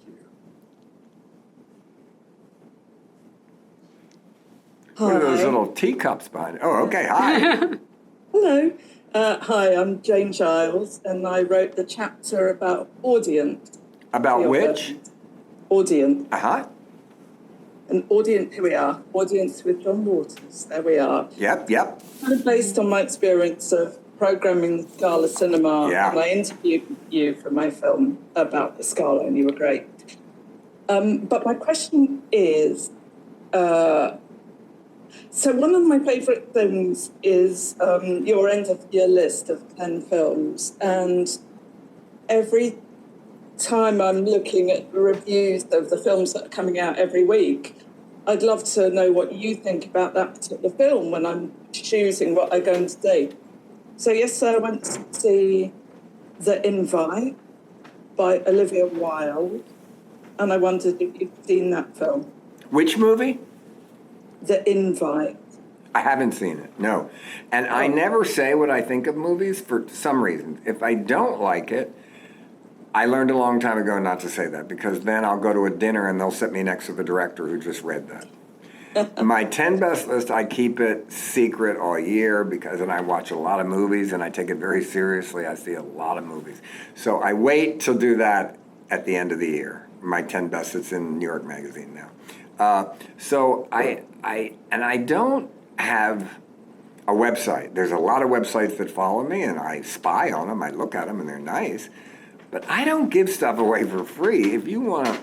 What are those Hi. little teacups behind? Oh, okay, hi. Hello. Hi, I'm Jane Giles, and I wrote the chapter about audience. About which? Audience. Uh-huh. An audience, here we are. Audience with John Waters. There we are. Yep. Kind of based on my experience of programming the Scala Cinema. Yeah. And I interviewed you for my film about the Scala, and you were great. But my question is, so one of my favourite things is your end of year list of 10 films, and every time I'm looking at the reviews of the films that are coming out every week, I'd love to know what you think about that particular film when I'm choosing what I'm going to do. So yesterday I went to see The Invite by Olivia Wilde, and I wondered if you've seen that film. Which movie? The Invite. I haven't seen it, no. And I never say what I think of movies for some reason. If I don't like it, I learned a long time ago not to say that because then I'll go to a dinner and they'll sit me next to the director who just read that. My 10 best list, I keep it secret all year because then I watch a lot of movies and I take it very seriously. I see a lot of movies. So I wait to do that at the end of the year. My 10 best, it's in New York Magazine now. So I don't have a website. There's a lot of websites that follow me and I spy on them. I look at them and they're nice. But I don't give stuff away for free. If you want to,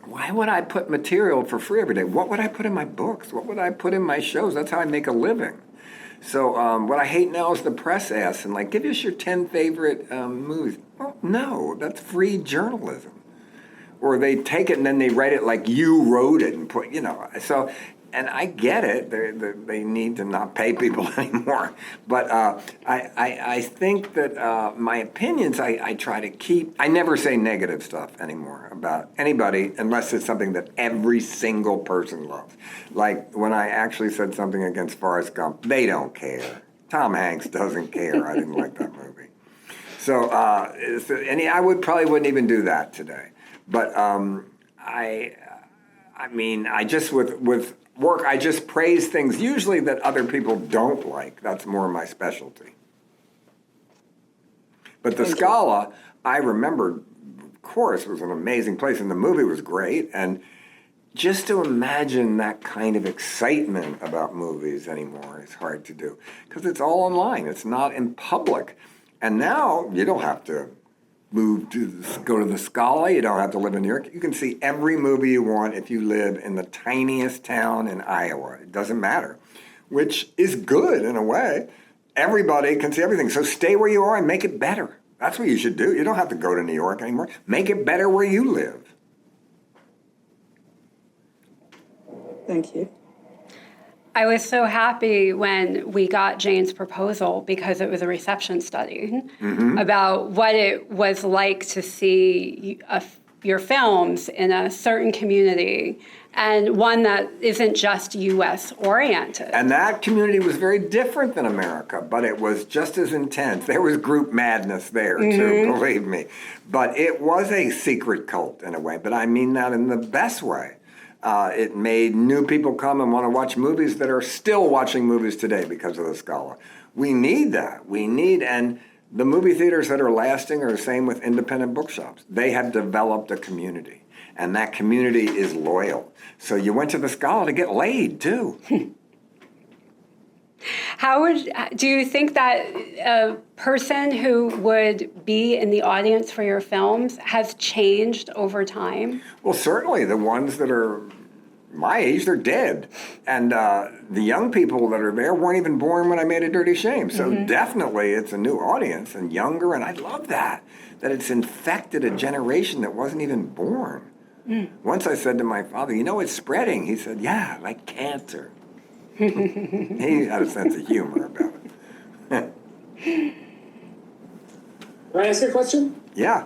why would I put material for free every day? What would I put in my books? What would I put in my shows? That's how I make a living. So what I hate now is the press asks and like, give us your 10 favorite movies. Well, no, that's free journalism. Or they take it and then they write it like you wrote it and put, so, and I get it. They need to not pay people anymore. But I think that my opinions, I try to keep, I never say negative stuff anymore about anybody unless it's something that every single person loves. Like when I actually said something against Forrest Gump, they don't care. Tom Hanks doesn't care. I didn't like that movie. So, I wouldn't even do that today. But I just with work, I just praise things usually that other people don't like. That's more my specialty. But the Scala, I remember, of course, was an amazing place, and the movie was great. And just to imagine that kind of excitement about movies anymore is hard to do because it's all online. It's not in public. And now you don't have to go to the Scala. You don't have to live in New York. You can see every movie you want if you live in the tiniest town in Iowa. It doesn't matter, which is good in a way. Everybody can see everything. So stay where you are and make it better. That's what you should do. You don't have to go to New York anymore. Make it better where you live. Thank you. I was so happy when we got Jane's proposal because it was a reception study about what it was like to see your films in a certain community and one that isn't just U.S. oriented. And that community was very different than America, but it was just as intense. There was group madness there, too, believe me. But it was a secret cult in a way, but I mean that in the best way. It made new people come and want to watch movies that are still watching movies today because of the Scala. We need that. And the movie theaters that are lasting are the same with independent bookshops. They have developed a community, and that community is loyal. So you went to the Scala to get laid, too. Do you think that a person who would be in the audience for your films has changed over time? Well, certainly the ones that are my age, they're dead. And the young people that are there weren't even born when I made A Dirty Shame. So definitely it's a new audience and younger, and I love that it's infected a generation that wasn't even born. Once I said to my father, you know, it's spreading. He said, yeah, like cancer. He had a sense of humor about it. Can I ask you a question? Yeah.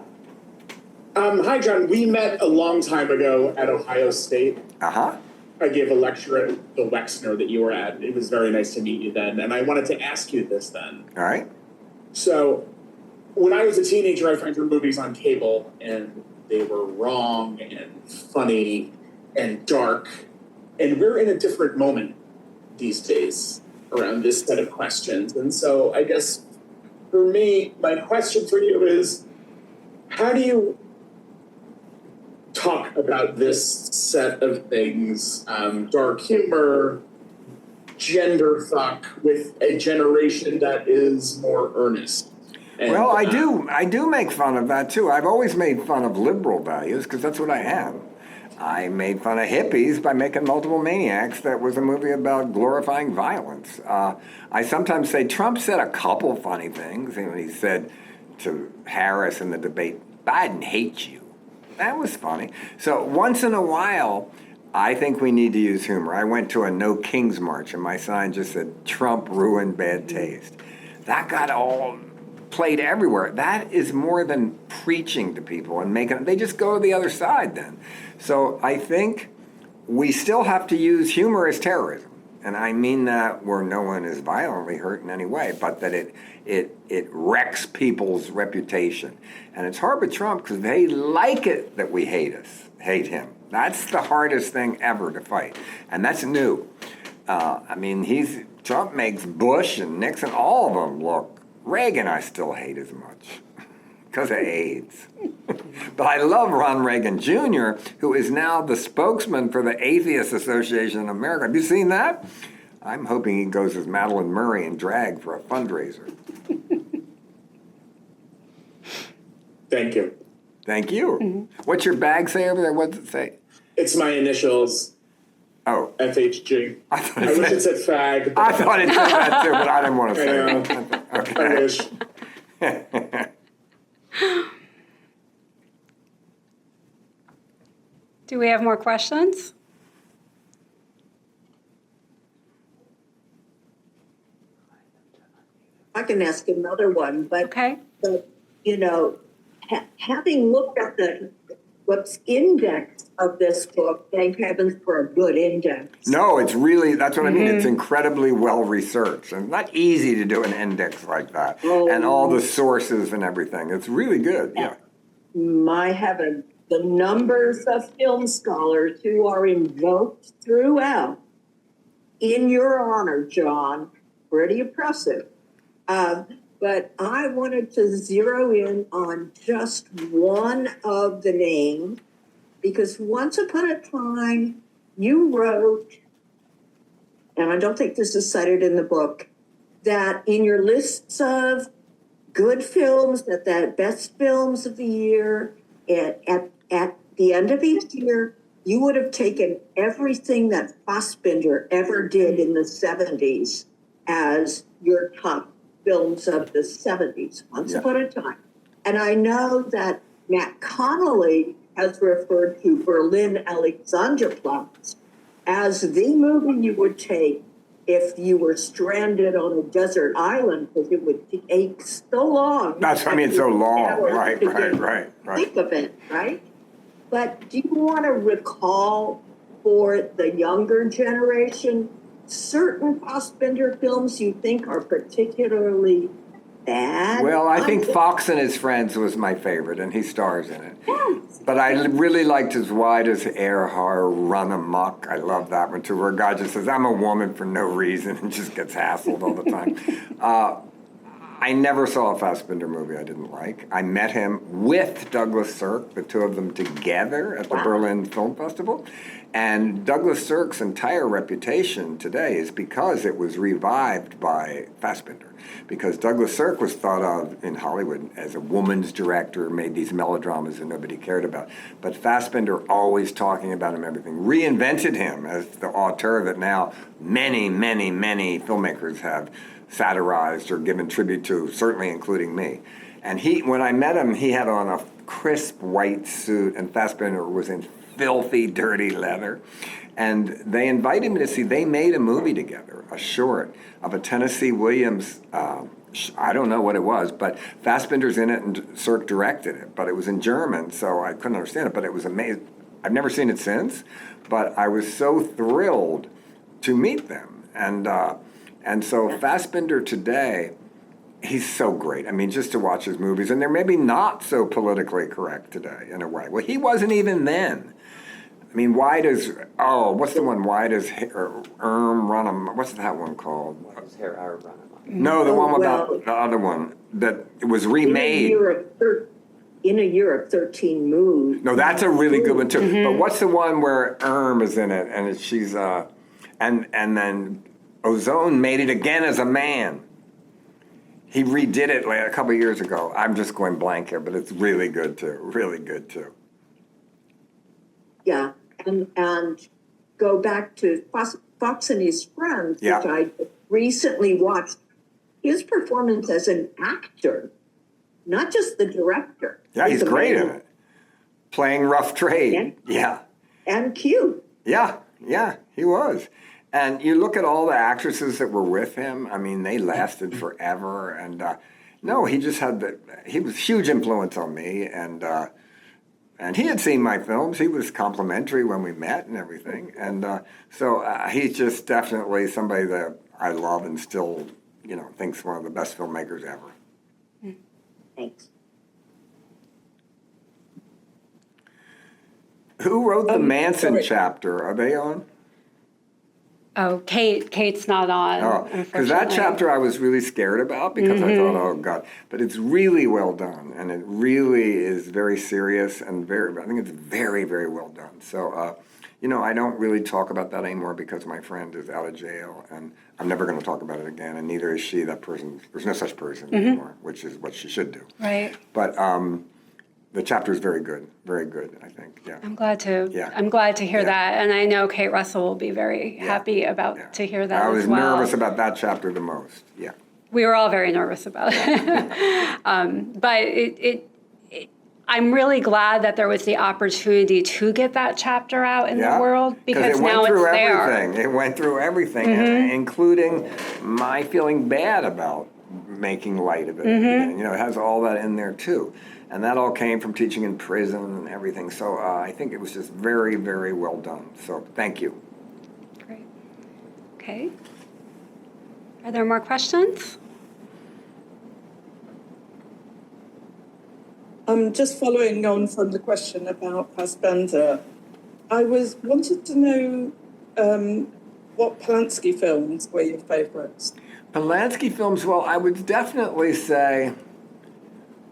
Hi, John. We met a long time ago at Ohio State. Uh-huh. I gave a lecture at the Wexner that you were at. It was very nice to meet you then. And I wanted to ask you this then. All right. So, when I was a teenager, I found your movies on cable, and they were wrong and funny and dark. And we're in a different moment these days around this set of questions. And so I guess for me, my question for you is, how do you talk about this set of things, dark humor, gender fuck, with a generation that is more earnest? And, Well, I do make fun of that too. I've always made fun of liberal values because that's what I am. I made fun of hippies by making Multiple Maniacs. That was a movie about glorifying violence. I sometimes say Trump said a couple funny things. When he said to Harris in the debate, Biden hates you. That was funny. So once in a while, I think we need to use humor. I went to a No Kings March and my sign just said, Trump ruined bad taste. That got all played everywhere. That is more than preaching to people and making, they just go to the other side then. So I think we still have to use humor as terrorism. And I mean that where no one is violently hurt in any way, but that it wrecks people's reputation. And it's hard with Trump because they like it that we hate him. That's the hardest thing ever to fight. And that's new. Trump makes Bush and Nixon, all of them look. Reagan I still hate as much because of AIDS. But I love Ron Reagan Jr., who is now the spokesman for the Atheist Association in America. Have you seen that? I'm hoping he goes as Madeline Murray in drag for a fundraiser. Thank you. Thank you. What's your bag say over there? What does it say? It's my initials. Oh. FHG. I thought I wish it said fag. I thought it said that too, but I didn't want to say that. Okay. I wish. Do we have more questions? I can ask another one, but, Okay. but you know, having looked at what's indexed of this book, thank heavens for a good index. No, it's really, that's what I mean. It's incredibly well researched. And it's not easy to do an index like that. Oh. And all the sources and everything. It's really good, yeah. My heaven, the numbers of film scholars who are invoked throughout in your honor, John, pretty impressive. But I wanted to zero in on just one of the names, because once upon a time you wrote, and I don't think this is cited in the book, that in your lists of good films, that best films of the year, at the end of each year, you would have taken everything that Fassbinder ever did in the 70s as your top films of the 70s, once upon a time. And I know that Matt Connolly has referred to Berlin Alexanderplatz as the movie you would take if you were stranded on a desert island, because it would take so long. That's what I mean, so long. Right. Think of it, right? But do you want to recall for the younger generation certain Fassbinder films you think are particularly bad? Well, I think Fox and His Friends was my favorite, and he stars in it. Yes. But I really liked As Wide as Air horror, Run Amok. I love that one too, where a guy just says, I'm a woman for no reason, and just gets hassled all the time. I never saw a Fassbinder movie I didn't like. I met him with Douglas Sirk, the two of them together at the Berlin Film Festival. And Douglas Sirk's entire reputation today is because it was revived by Fassbinder. Because Douglas Sirk was thought of in Hollywood as a woman's director, made these melodramas that nobody cared about. But Fassbinder, always talking about him, everything, reinvented him as the auteur that now many, many, many filmmakers have satirized or given tribute to, certainly including me. And when I met him, he had on a crisp white suit, and Fassbinder was in filthy, dirty leather. And they invited me to see, they made a movie together, a short, of a Tennessee Williams, I don't know what it was, but Fassbinder's in it and Sirk directed it. But it was in German, so I couldn't understand it, but it was amazing. I've never seen it since, but I was so thrilled to meet them. And so Fassbinder today, he's so great. I mean, just to watch his movies, and they're maybe not so politically correct today in a way. Well, he wasn't even then. I mean, what's the one? Why does run him? What's that one called? Why does hair run him? No, the one about the other one that it was remade. In a Year of 13 Moves. No, that's a really good one too. Mm-hmm. But what's the one where is in it and she's and then Ozone made it again as a man. He redid it like a couple of years ago. I'm just going blank here, but it's really good too. Really good too. Yeah, and go back to Fox and His Friends, which I recently watched. His performance as an actor, not just the director. Yeah, he's great in it. Playing rough trade. Yeah. And cute. Yeah, he was. And you look at all the actresses that were with him, I mean, they lasted forever. And no, he just he was a huge influence on me. And he had seen my films. He was complimentary when we met and everything. And so he's just definitely somebody that I love and still, thinks one of the best filmmakers ever. Thanks. Who wrote the Manson chapter? Are they on? Oh, Kate's not on. Oh, because that chapter I was really scared about because I thought, oh God, but it's really well done, and it really is very serious and I think it's very, very well done. So, I don't really talk about that anymore because my friend is out of jail, and I'm never going to talk about it again, and neither is she. That person, there's no such person anymore, which is what she should do. Right. But the chapter is very good, I think. Yeah. I'm glad to hear that, and I know Kate Russell will be very happy to hear that. I was as well. nervous about that chapter the most. Yeah. We were all very nervous about it, but I'm really glad that there was the opportunity to get that chapter out in the world because now it's there. It went through everything, including my feeling bad about making light of it. It has all that in there too. And that all came from teaching in prison and everything. So I think it was just very, very well done. So thank you. Great. Okay. Are there more questions? Just following on from the question about Fassbinder, I wanted to know what Polanski films were your favourites? Polanski films, well, I would definitely say,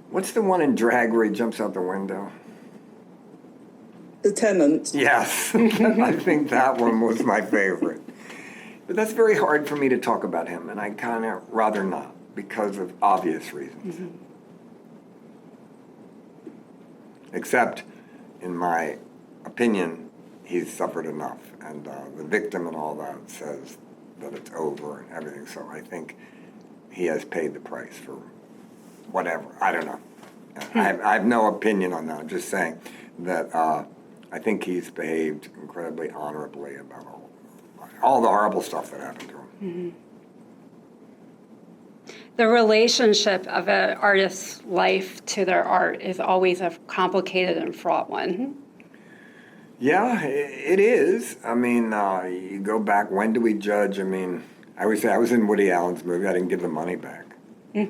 what's the one in Drag where he jumps out the window? The Tenant. Yes, I think that one was my favorite. But that's very hard for me to talk about him, and I kind of rather not because of obvious reasons. Except, in my opinion, he's suffered enough, and the victim and all that says that it's over and everything. So I think he has paid the price for whatever. I don't know. I have no opinion on that. I'm just saying that I think he's behaved incredibly honorably about all the horrible stuff that happened to him. The relationship of an artist's life to their art is always a complicated and fraught one. Yeah, it is. I mean, you go back, when do we judge? I mean, I always say I was in Woody Allen's movie, I didn't give the money back. I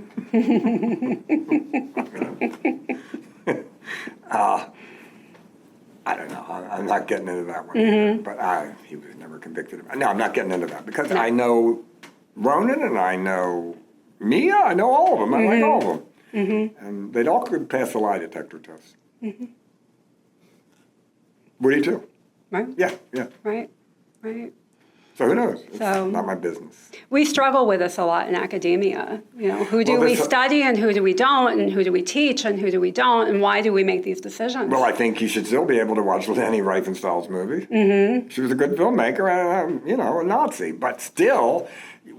don't know. I'm not getting into that one. But he was never convicted of it. No, I'm not getting into that because I know Ronan and I know Me? Yeah, I know all of them. I like all of them. And they'd all could pass the lie detector test. What do you do? Right? Yeah, yeah. Right. So who knows? It's So- not my business. We struggle with this a lot in academia. You know, who do Well, we there's a- study and who do we don't, and who do we teach and who do we don't, and why do we make these decisions? Well, I think you should still be able to watch Leni Riefenstahl's movie. She was a good filmmaker and, a Nazi. But still,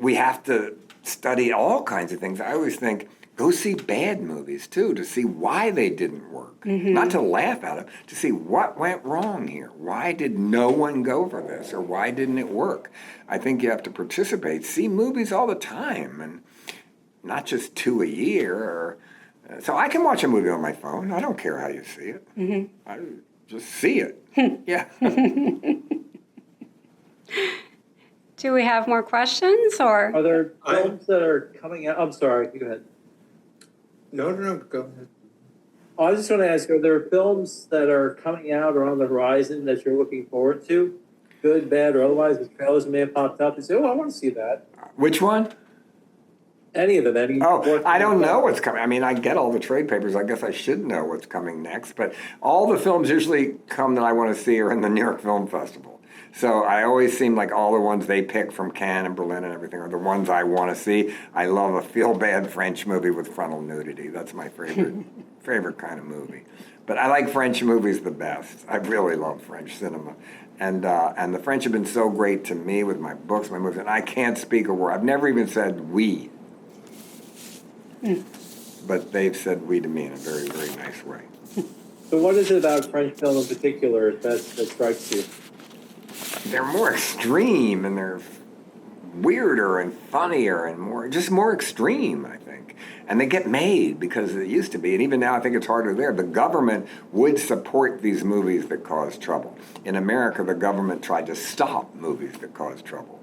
we have to study all kinds of things. I always think, go see bad movies, too, to see why they didn't work. Not to laugh at them, to see what went wrong here. Why did no one go for this, or why didn't it work? I think you have to participate. See movies all the time, and not just 2 a year. So I can watch a movie on my phone. I don't care how you see it. I just see it. Yeah. Do we have more questions, or? Are there films that are coming out? I'm sorry, go ahead. No, go ahead. Oh, I was just going to ask, are there films that are coming out or on the horizon that you're looking forward to? Good, bad, or otherwise, the trailers may have popped up and say, oh, I want to see that. Which one? Any of them, any. Oh, I don't know what's coming. I mean, I get all the trade papers. I guess I should know what's coming next. But all the films usually come that I want to see are in the New York Film Festival. So I always seem like all the ones they pick from Cannes and Berlin and everything are the ones I want to see. I love a feel-bad French movie with frontal nudity. That's my favorite kind of movie. But I like French movies the best. I really love French cinema. And the French have been so great to me with my books, my movies, and I can't speak a word. I've never even said we. But they've said we to me in a very, very nice way. So what is it about French film in particular that strikes you? They're more extreme, and they're weirder and funnier and more extreme, I think. And they get made because it used to be, and even now I think it's harder there. The government would support these movies that cause trouble. In America, the government tried to stop movies that cause trouble.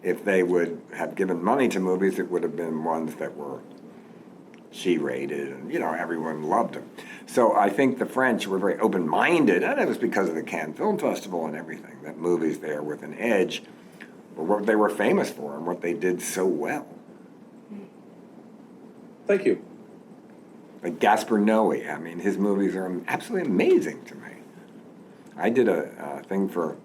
If they would have given money to movies, it would have been ones that were G-rated, and everyone loved them. So I think the French were very open-minded, and it was because of the Cannes Film Festival and everything, that movies there with an edge were what they were famous for and what they did so well. Thank you. Like Gaspar Noé, I mean, his movies are absolutely amazing to me. I did a thing for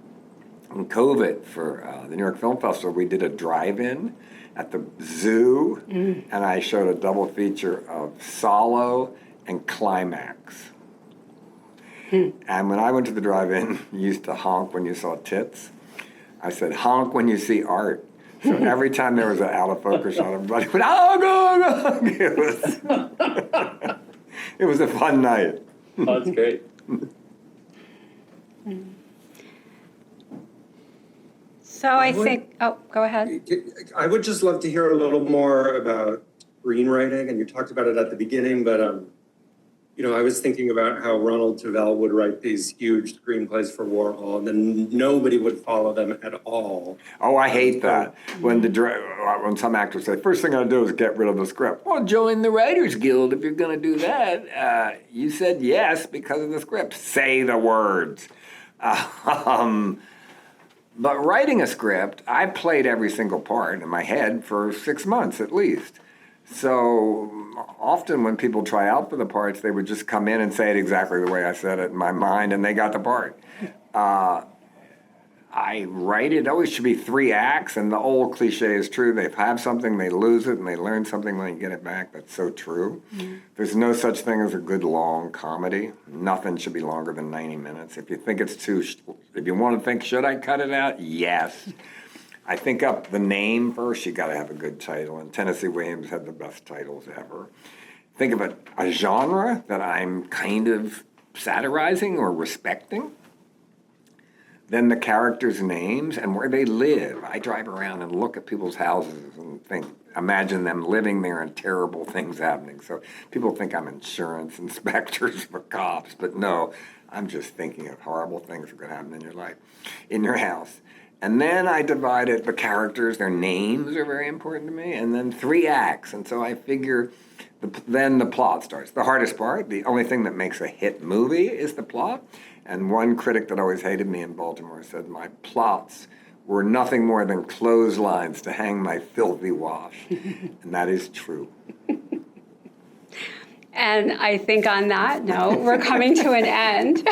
COVID for the New York Film Festival. We did a drive-in at the zoo, and I showed a double feature of Solo and Climax. And when I went to the drive-in, you used to honk when you saw tits. I said, honk when you see art. So every time there was an out-of-focus shot, everybody went, oh, go. It was a fun night. Oh, that's great. So I think, go ahead. I would just love to hear a little more about screenwriting, and you talked about it at the beginning, but I was thinking about how Ronald Tavel would write these huge screenplays for Warhol, and then nobody would follow them at all. Oh, I hate that. When some actors say, first thing I do is get rid of the script. Well, join the Writers Guild if you're going to do that. You said yes because of the script. Say the words. But writing a script, I played every single part in my head for 6 months at least. So often when people try out for the parts, they would just come in and say it exactly the way I said it in my mind, and they got the part. I write it always should be 3 acts, and the old cliche is true. They have something, they lose it, and they learn something when they get it back. That's so true. There's no such thing as a good long comedy. Nothing should be longer than 90 minutes. If you think it's if you want to think, should I cut it out? Yes. I think up the name first. You got to have a good title, and Tennessee Williams had the best titles ever. Think of a genre that I'm kind of satirizing or respecting. Then the characters' names and where they live. I drive around and look at people's houses and imagine them living there and terrible things happening. So people think I'm insurance inspectors for cops, but no, I'm just thinking of horrible things that could happen in your life, in your house. And then I divide it, the characters, their names are very important to me, and then 3 acts. And so I figure then the plot starts. The hardest part, the only thing that makes a hit movie is the plot. And one critic that always hated me in Baltimore said my plots were nothing more than clotheslines to hang my filthy wash. And that is true. And I think on that note, we're coming to an end.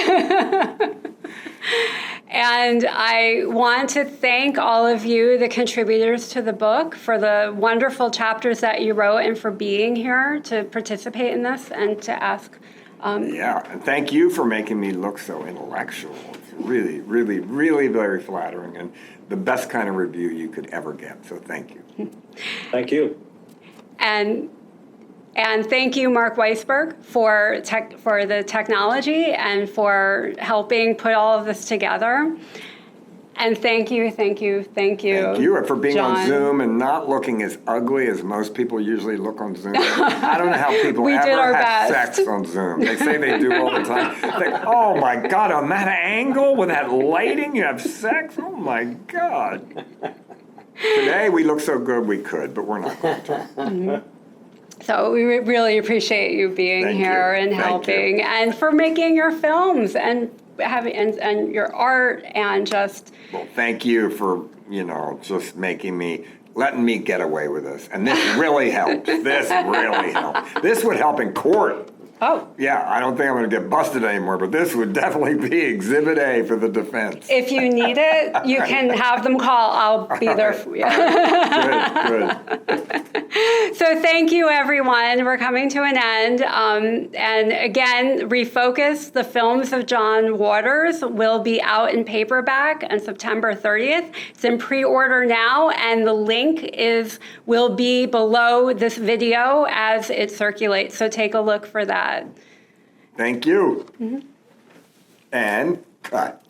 And I want to thank all of you, the contributors to the book, for the wonderful chapters that you wrote and for being here to participate in this and to ask. Yeah, and thank you for making me look so intellectual. It's really, really, really very flattering and the best kind of review you could ever get. So thank you. Thank you. And thank you, Mark Weisberg, for the technology and for helping put all of this together. And thank you. Thank you for being John. on Zoom and not looking as ugly as most people usually look on Zoom. I don't know how people We did ever our have best. sex on Zoom. They say they do all the time. Like, oh my God, on that angle with that lighting, you have sex? Oh my God. Today we look so good we could, but we're not going to. Mm-hmm. So we really appreciate you being Thank here you. and Thank helping you. and for making your films and having and your art and just. Well, thank you for, just letting me get away with this. And this really helped. This really helped. This would help in court. Oh. Yeah, I don't think I'm going to get busted anymore, but this would definitely be Exhibit A for the defense. If you need it, you can have them call. I'll be there for you. Good. So thank you, everyone. We're coming to an end. And again, ReFocus, the films of John Waters, will be out in paperback on September 30th. It's in pre-order now, and the link will be below this video as it circulates. So take a look for that. Thank you. And cut.